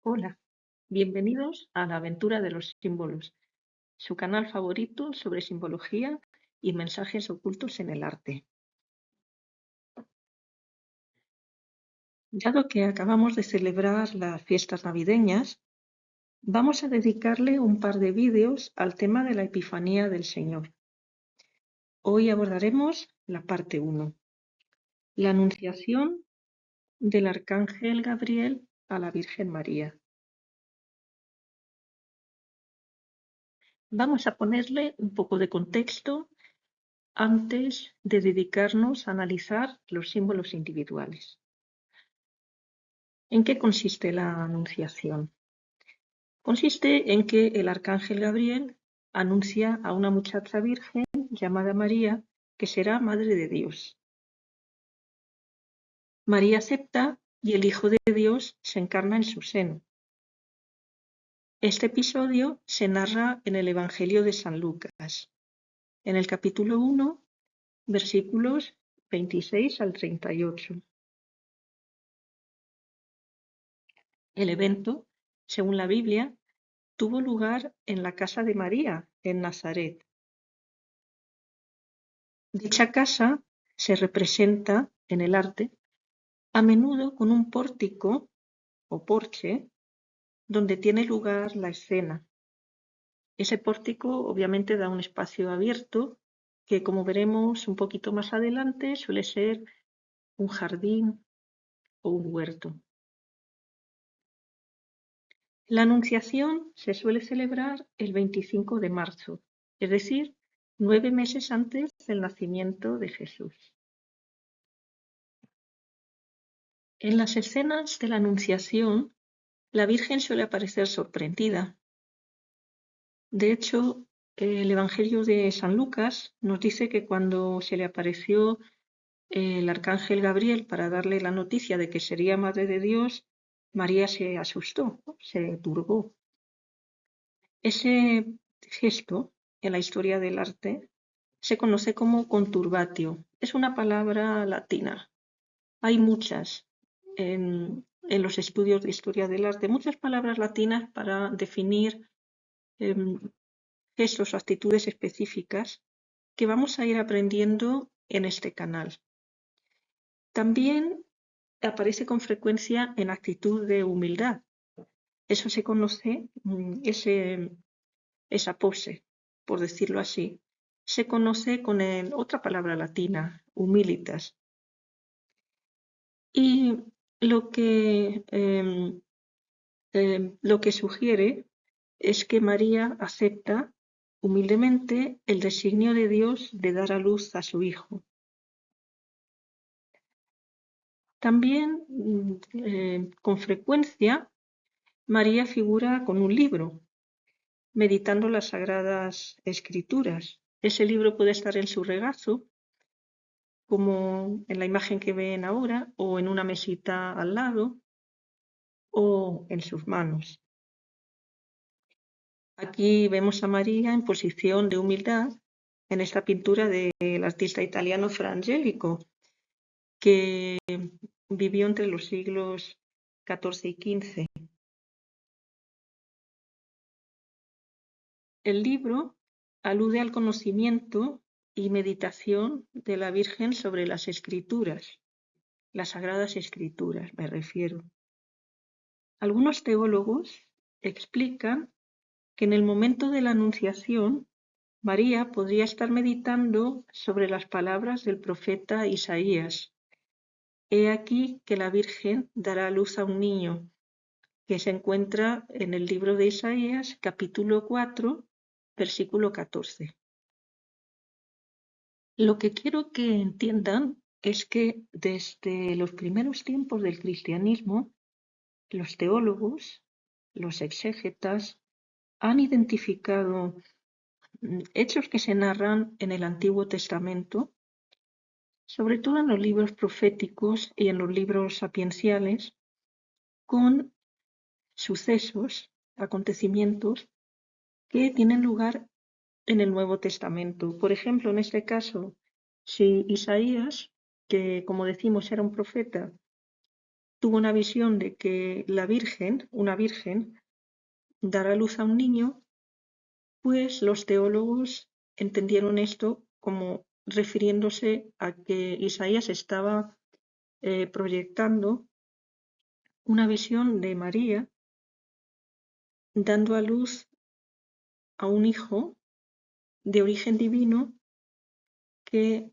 Hola, bienvenidos a la aventura de los símbolos, su canal favorito sobre simbología y mensajes ocultos en el arte. Dado que acabamos de celebrar las fiestas navideñas, vamos a dedicarle un par de vídeos al tema de la Epifanía del Señor. Hoy abordaremos la parte 1, la Anunciación del Arcángel Gabriel a la Virgen María. Vamos a ponerle un poco de contexto antes de dedicarnos a analizar los símbolos individuales. ¿En qué consiste la anunciación? Consiste en que el arcángel Gabriel anuncia a una muchacha virgen llamada María que será madre de Dios. María acepta y el Hijo de Dios se encarna en su seno. Este episodio se narra en el Evangelio de San Lucas, en el capítulo 1, versículos 26 al 38. El evento, según la Biblia, tuvo lugar en la casa de María, en Nazaret. Dicha casa se representa en el arte a menudo con un pórtico o porche donde tiene lugar la escena. Ese pórtico obviamente da un espacio abierto que, como veremos un poquito más adelante, suele ser un jardín o un huerto. La Anunciación se suele celebrar el 25 de marzo, es decir, 9 meses antes del nacimiento de Jesús. En las escenas de la Anunciación, la Virgen suele aparecer sorprendida. De hecho, el Evangelio de San Lucas nos dice que cuando se le apareció el arcángel Gabriel para darle la noticia de que sería madre de Dios, María se asustó, se turbó. Ese gesto en la historia del arte se conoce como conturbatio. Es una palabra latina. Hay muchas en los estudios de historia del arte, muchas palabras latinas para definir gestos o actitudes específicas que vamos a ir aprendiendo en este canal. También aparece con frecuencia en actitud de humildad. Eso se conoce, esa pose, por decirlo así, se conoce con otra palabra latina, humilitas. Y lo que sugiere es que María acepta humildemente el designio de Dios de dar a luz a su hijo. También, con frecuencia, María figura con un libro, meditando las Sagradas Escrituras. Ese libro puede estar en su regazo, como en la imagen que ven ahora, o en una mesita al lado, o en sus manos. Aquí vemos a María en posición de humildad en esta pintura del artista italiano Fra Angelico, que vivió entre los siglos XIV y XV. El libro alude al conocimiento y meditación de la Virgen sobre las Escrituras, las Sagradas Escrituras me refiero. Algunos teólogos explican que en el momento de la Anunciación, María podría estar meditando sobre las palabras del profeta Isaías. He aquí que la Virgen dará a luz a un niño, que se encuentra en el libro de Isaías, capítulo 4, versículo 14. Lo que quiero que entiendan es que desde los primeros tiempos del cristianismo, los teólogos, los exégetas, han identificado hechos que se narran en el Antiguo Testamento, sobre todo en los libros proféticos y en los libros sapienciales, con sucesos, acontecimientos que tienen lugar en el Nuevo Testamento. Por ejemplo, en este caso, si Isaías, que como decimos era un profeta, tuvo una visión de que una virgen, dará a luz a un niño, pues los teólogos entendieron esto como refiriéndose a que Isaías estaba proyectando una visión de María dando a luz a un hijo de origen divino que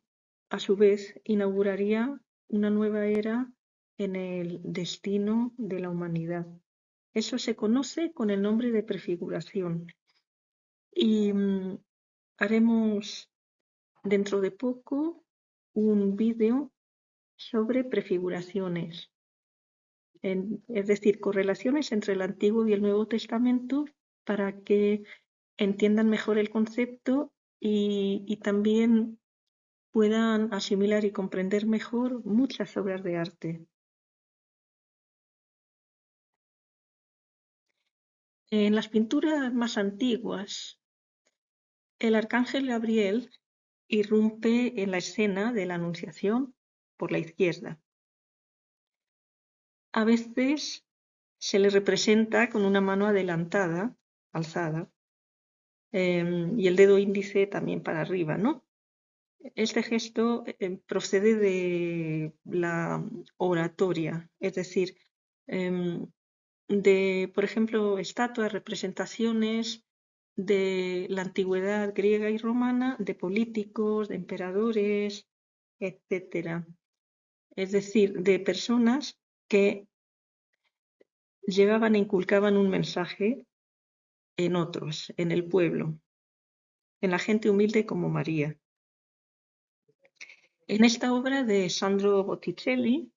a su vez inauguraría una nueva era en el destino de la humanidad. Eso se conoce con el nombre de prefiguración. Y haremos dentro de poco un vídeo sobre prefiguraciones, es decir, correlaciones entre el Antiguo y el Nuevo Testamento para que entiendan mejor el concepto y también puedan asimilar y comprender mejor muchas obras de arte. En las pinturas más antiguas, el arcángel Gabriel irrumpe en la escena de la Anunciación por la izquierda. A veces se le representa con una mano adelantada, alzada, y el dedo índice también para arriba, ¿no? Este gesto procede de la oratoria, es decir, de, por ejemplo, estatuas, representaciones de la antigüedad griega y romana, de políticos, de emperadores, etcétera. Es decir, de personas que llevaban e inculcaban un mensaje en otros, en el pueblo, en la gente humilde como María. En esta obra de Sandro Botticelli,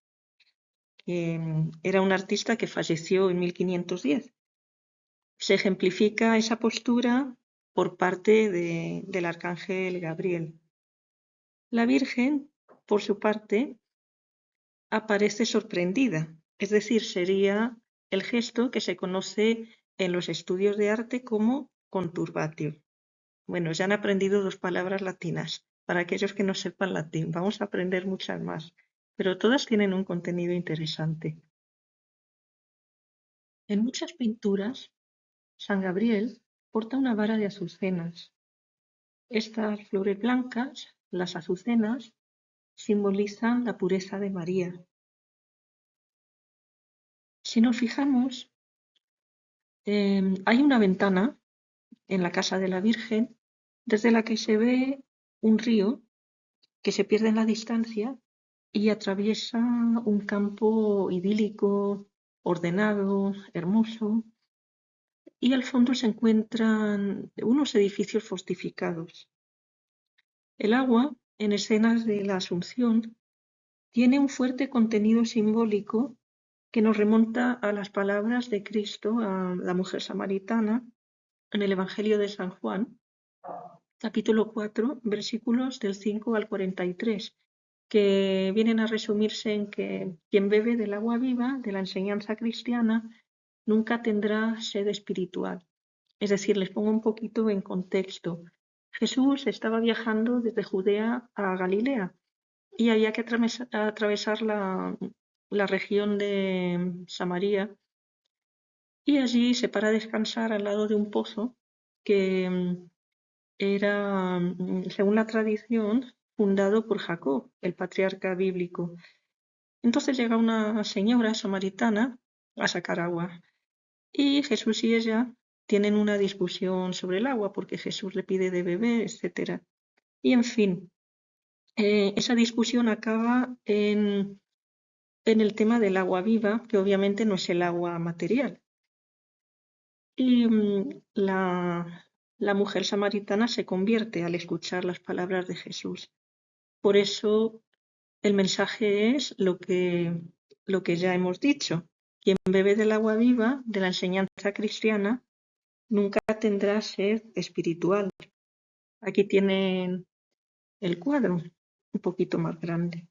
que era un artista que falleció en 1510, se ejemplifica esa postura por parte del arcángel Gabriel. La Virgen, por su parte, aparece sorprendida, es decir, sería el gesto que se conoce en los estudios de arte como conturbatio. Bueno, ya han aprendido 2 palabras latinas. Para aquellos que no sepan latín, vamos a aprender muchas más, pero todas tienen un contenido interesante. En muchas pinturas, San Gabriel porta una vara de azucenas. Estas flores blancas, las azucenas, simbolizan la pureza de María. Si nos fijamos, hay una ventana en la casa de la Virgen desde la que se ve un río que se pierde en la distancia y atraviesa un campo idílico, ordenado, hermoso, y al fondo se encuentran unos edificios fortificados. El agua, en escenas de la Asunción, tiene un fuerte contenido simbólico que nos remonta a las palabras de Cristo a la mujer samaritana en el Evangelio de San Juan, capítulo 4, versículos del 5 al 43, que vienen a resumirse en que quien bebe del agua viva, de la enseñanza cristiana, nunca tendrá sed espiritual. Es decir, les pongo un poquito en contexto. Jesús estaba viajando desde Judea a Galilea y había que atravesar la región de Samaria y allí se para a descansar al lado de un pozo que era, según la tradición, fundado por Jacob, el patriarca bíblico. Entonces llega una señora samaritana a sacar agua y Jesús y ella tienen una discusión sobre el agua porque Jesús le pide de beber, etc. Y en fin, esa discusión acaba en el tema del agua viva, que obviamente no es el agua material. Y la mujer samaritana se convierte al escuchar las palabras de Jesús. Por eso el mensaje es lo que ya hemos dicho. Quien bebe del agua viva, de la enseñanza cristiana, nunca tendrá sed espiritual. Aquí tienen el cuadro, un poquito más grande.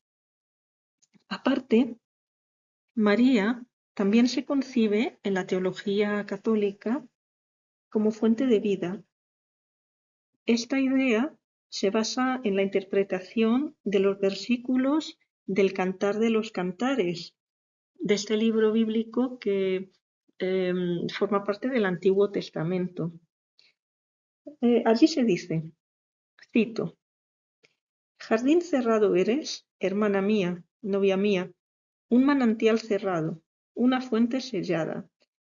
Aparte, María también se concibe en la teología católica como fuente de vida. Esta idea se basa en la interpretación de los versículos del Cantar de los Cantares, de este libro bíblico que forma parte del Antiguo Testamento. Allí se dice, cito, Jardín cerrado eres, hermana mía, novia mía, un manantial cerrado, una fuente sellada.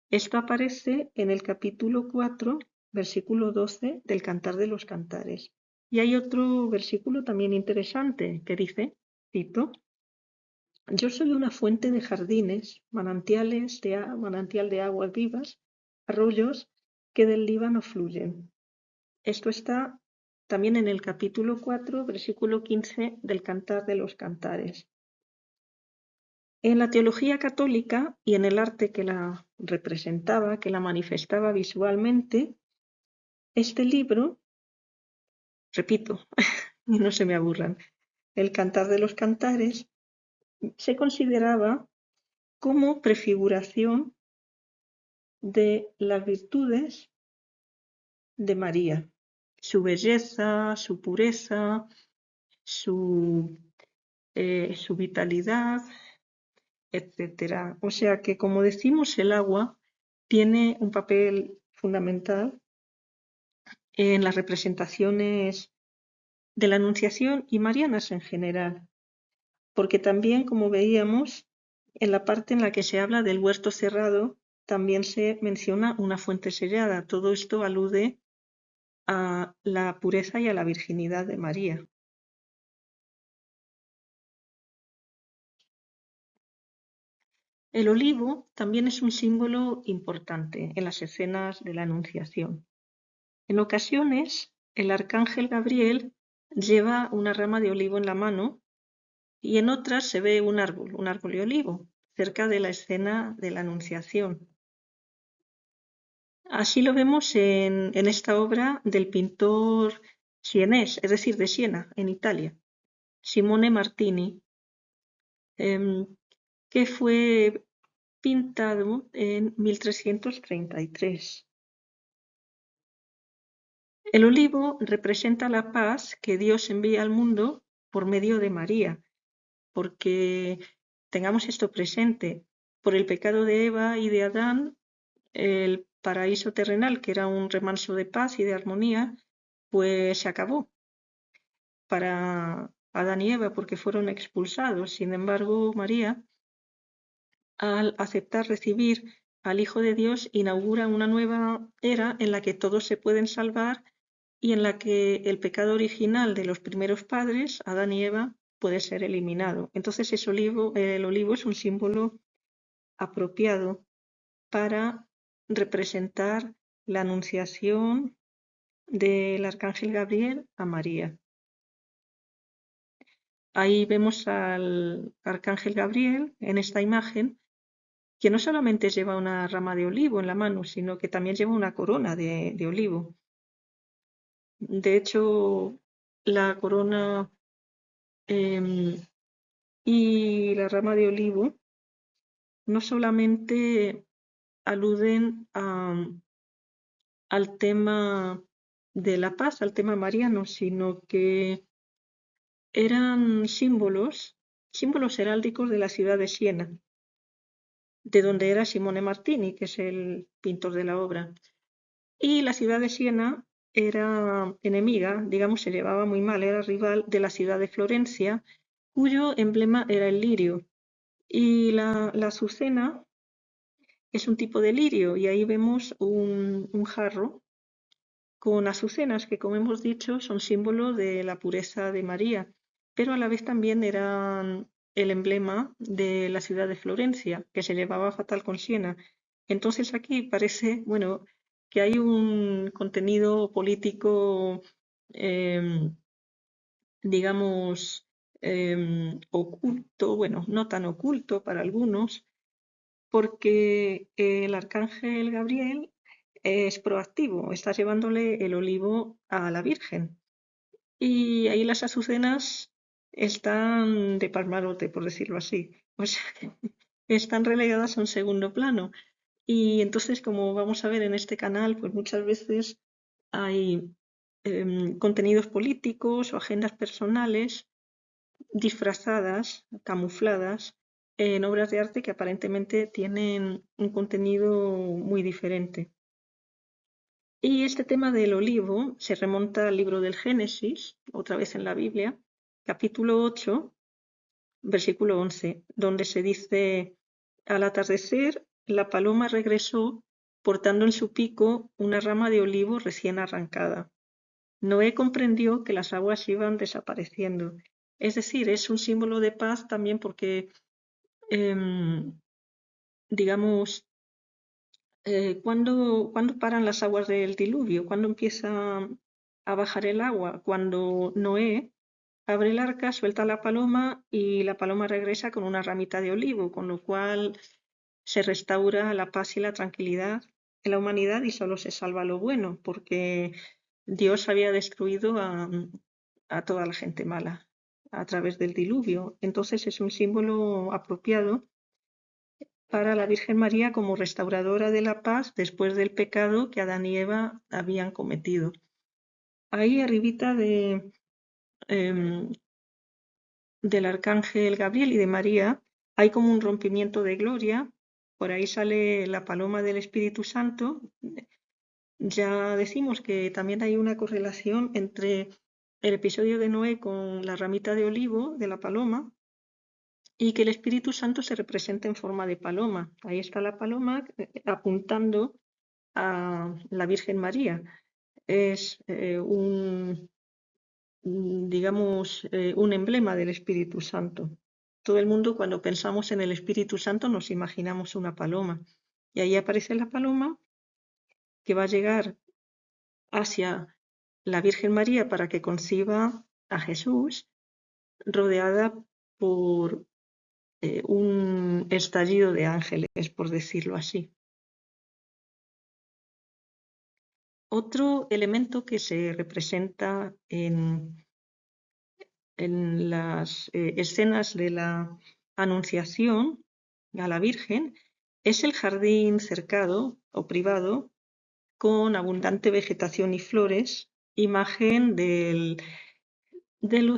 Esto aparece en el capítulo 4, versículo 12 del Cantar de los Cantares. Y hay otro versículo también interesante que dice, cito, Yo soy una fuente de jardines, manantial de aguas vivas, arroyos que del Líbano fluyen. Esto está también en el capítulo 4, versículo 15 del Cantar de los Cantares. En la teología católica y en el arte que la representaba, que la manifestaba visualmente, este libro, repito, y no se me aburran, el Cantar de los Cantares, se consideraba como prefiguración de las virtudes de María, su belleza, su pureza, su vitalidad, etcétera. O sea que, como decimos, el agua tiene un papel fundamental en las representaciones de la Anunciación y marianas en general, porque también, como veíamos, en la parte en la que se habla del huerto cerrado, también se menciona una fuente sellada. Todo esto alude a la pureza y a la virginidad de María. El olivo también es un símbolo importante en las escenas de la Anunciación. En ocasiones, el arcángel Gabriel lleva una rama de olivo en la mano y en otras se ve un árbol de olivo, cerca de la escena de la Anunciación. Así lo vemos en esta obra del pintor sienés, es decir, de Siena, en Italia, Simone Martini, que fue pintado en 1333. El olivo representa la paz que Dios envía al mundo por medio de María, porque tengamos esto presente, por el pecado de Eva y de Adán, el paraíso terrenal, que era un remanso de paz y de armonía, pues se acabó para Adán y Eva porque fueron expulsados. Sin embargo, María, al aceptar recibir al Hijo de Dios, inaugura una nueva era en la que todos se pueden salvar y en la que el pecado original de los primeros padres, Adán y Eva, puede ser eliminado. Entonces el olivo es un símbolo apropiado para representar la anunciación del arcángel Gabriel a María. Ahí vemos al arcángel Gabriel en esta imagen, que no solamente lleva una rama de olivo en la mano, sino que también lleva una corona de olivo. De hecho, la corona y la rama de olivo no solamente aluden al tema de la paz, al tema mariano, sino que eran símbolos heráldicos de la ciudad de Siena, de donde era Simone Martini, que es el pintor de la obra. Y la ciudad de Siena era enemiga, digamos, se llevaba muy mal, era rival de la ciudad de Florencia, cuyo emblema era el lirio. Y la azucena es un tipo de lirio, y ahí vemos un jarro con azucenas, que como hemos dicho son símbolo de la pureza de María, pero a la vez también eran el emblema de la ciudad de Florencia, que se llevaba fatal con Siena. Entonces aquí parece, bueno, que hay un contenido político, digamos, oculto, bueno, no tan oculto para algunos, porque el arcángel Gabriel es proactivo, está llevándole el olivo a la Virgen. Y ahí las azucenas están de palmarote, por decirlo así. O sea, están relegadas a un segundo plano. Y entonces, como vamos a ver en este canal, pues muchas veces hay contenidos políticos o agendas personales disfrazadas, camufladas en obras de arte que aparentemente tienen un contenido muy diferente. Y este tema del olivo se remonta al libro del Génesis, otra vez en la Biblia, capítulo 8, versículo 11, donde se dice: al atardecer, la paloma regresó portando en su pico una rama de olivo recién arrancada. Noé comprendió que las aguas iban desapareciendo. Es decir, es un símbolo de paz también porque, digamos, ¿cuándo paran las aguas del diluvio? ¿Cuándo empieza a bajar el agua? Cuando Noé abre el arca, suelta la paloma y la paloma regresa con una ramita de olivo, con lo cual se restaura la paz y la tranquilidad en la humanidad y solo se salva lo bueno, porque Dios había destruido a toda la gente mala a través del diluvio. Entonces es un símbolo apropiado para la Virgen María como restauradora de la paz después del pecado que Adán y Eva habían cometido. Ahí arribita em, del arcángel Gabriel y de María hay como un rompimiento de gloria, por ahí sale la paloma del Espíritu Santo. Ya decimos que también hay una correlación entre el episodio de Noé con la ramita de olivo de la paloma y que el Espíritu Santo se representa en forma de paloma. Ahí está la paloma apuntando a la Virgen María. Es digamos, un emblema del Espíritu Santo. Todo el mundo, cuando pensamos en el Espíritu Santo, nos imaginamos una paloma. Y ahí aparece la paloma que va a llegar hacia la Virgen María para que conciba a Jesús, rodeada por un estallido de ángeles, por decirlo así. Otro elemento que se representa en las escenas de la Anunciación a la Virgen es el jardín cercado o privado con abundante vegetación y flores, imagen del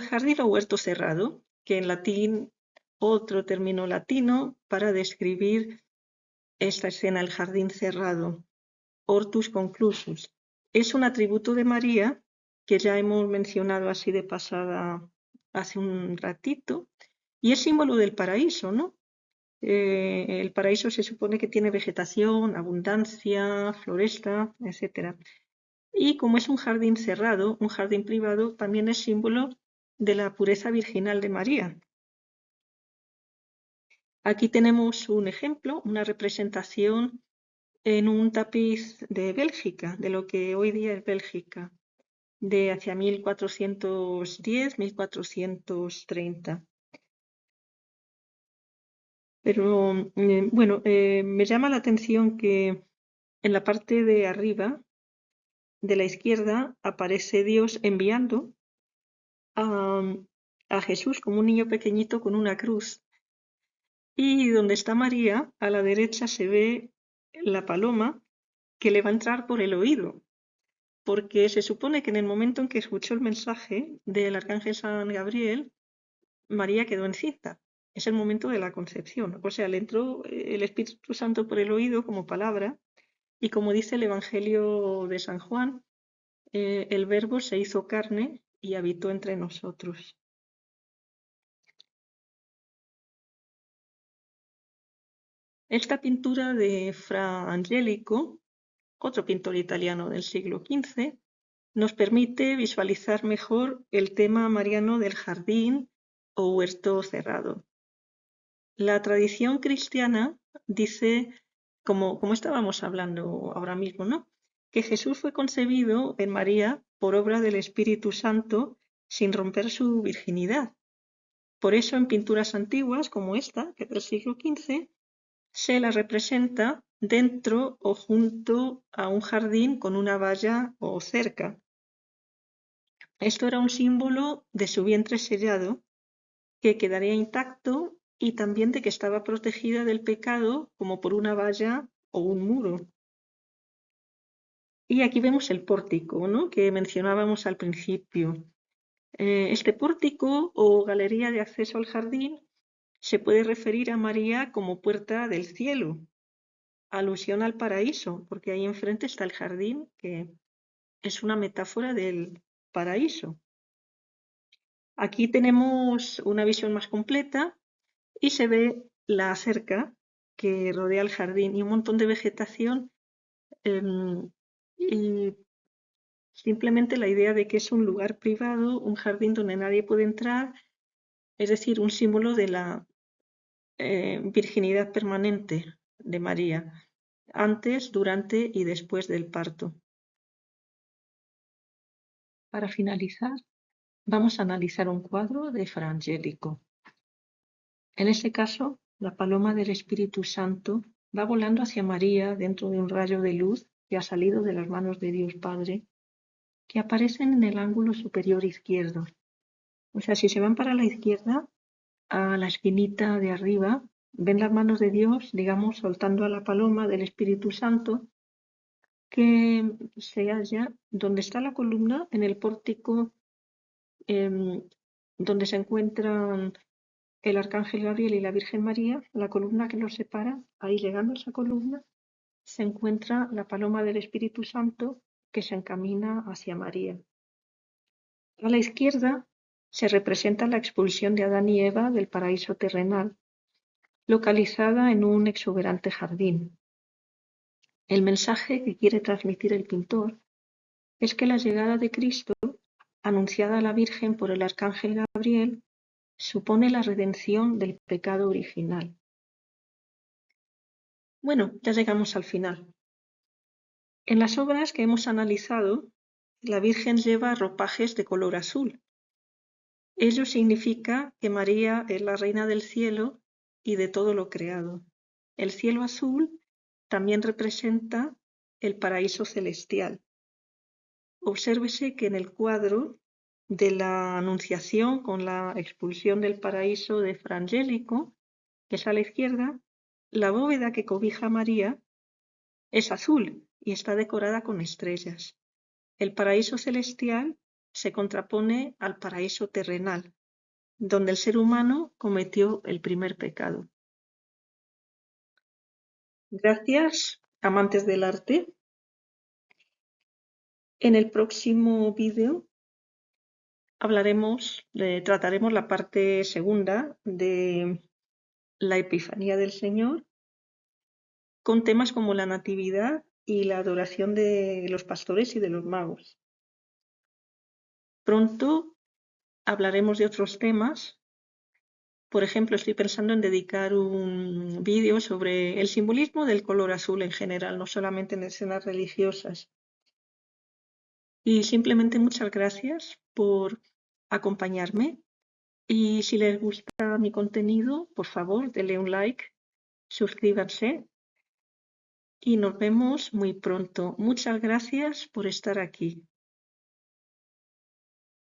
jardín o huerto cerrado, que en latín, otro término latino para describir esta escena, el jardín cerrado, hortus conclusus. Es un atributo de María que ya hemos mencionado así de pasada hace un ratito, y es símbolo del paraíso, ¿no? El paraíso se supone que tiene vegetación, abundancia, floresta, etc. Y como es un jardín cerrado, un jardín privado, también es símbolo de la pureza virginal de María. Aquí tenemos un ejemplo, una representación en un tapiz de Bélgica, de lo que hoy día es Bélgica, de hacia 1410-1430. Pero bueno, me llama la atención que en la parte de arriba, de la izquierda, aparece Dios enviando a Jesús como un niño pequeñito con una cruz. Y donde está María, a la derecha se ve la paloma que le va a entrar por el oído, porque se supone que en el momento en que escuchó el mensaje del arcángel San Gabriel, María quedó encinta. Es el momento de la concepción. O sea, le entró el Espíritu Santo por el oído como palabra, y como dice el Evangelio de San Juan, el Verbo se hizo carne y habitó entre nosotros. Esta pintura de Fra Angelico, otro pintor italiano del siglo XV, nos permite visualizar mejor el tema mariano del jardín o huerto cerrado. La tradición cristiana dice, como estábamos hablando ahora mismo, ¿no?, que Jesús fue concebido en María por obra del Espíritu Santo sin romper su virginidad. Por eso en pinturas antiguas como esta, que es del siglo XV, se la representa dentro o junto a un jardín con una valla o cerca. Esto era un símbolo de su vientre sellado que quedaría intacto y también de que estaba protegida del pecado como por una valla o un muro. Y aquí vemos el pórtico, ¿no?, que mencionábamos al principio. Este pórtico o galería de acceso al jardín se puede referir a María como puerta del cielo, alusión al paraíso, porque ahí enfrente está el jardín, que es una metáfora del paraíso. Aquí tenemos una visión más completa y se ve la cerca que rodea el jardín y un montón de vegetación, y simplemente la idea de que es un lugar privado, un jardín donde nadie puede entrar, es decir, un símbolo de la virginidad permanente de María, antes, durante y después del parto. Para finalizar, vamos a analizar un cuadro de Fra Angelico. En este caso, la paloma del Espíritu Santo va volando hacia María dentro de un rayo de luz que ha salido de las manos de Dios Padre, que aparecen en el ángulo superior izquierdo. O sea, si se van para la izquierda, a la esquinita de arriba, ven las manos de Dios, digamos, soltando a la paloma del Espíritu Santo, que se halla donde está la columna, en el pórtico, donde se encuentran el Arcángel Gabriel y la Virgen María, la columna que los separa. Ahí, llegando a esa columna, se encuentra la paloma del Espíritu Santo que se encamina hacia María. A la izquierda se representa la expulsión de Adán y Eva del paraíso terrenal, localizada en un exuberante jardín. El mensaje que quiere transmitir el pintor es que la llegada de Cristo, anunciada a la Virgen por el Arcángel Gabriel, supone la redención del pecado original. Bueno, ya llegamos al final. En las obras que hemos analizado, la Virgen lleva ropajes de color azul. Ello significa que María es la reina del cielo y de todo lo creado. El cielo azul también representa el paraíso celestial. Obsérvese que en el cuadro de la Anunciación con la expulsión del paraíso de Fra Angelico, que es a la izquierda, la bóveda que cobija a María es azul y está decorada con estrellas. El paraíso celestial se contrapone al paraíso terrenal, donde el ser humano cometió el primer pecado. Gracias, amantes del arte. En el próximo vídeo trataremos la parte segunda de la Epifanía del Señor, con temas como la Natividad y la adoración de los pastores y de los magos. Pronto hablaremos de otros temas. Por ejemplo, estoy pensando en dedicar un vídeo sobre el simbolismo del color azul en general, no solamente en escenas religiosas. Y simplemente muchas gracias por acompañarme. Y si les gusta mi contenido, por favor, denle un like, suscríbanse y nos vemos muy pronto. Muchas gracias por estar aquí.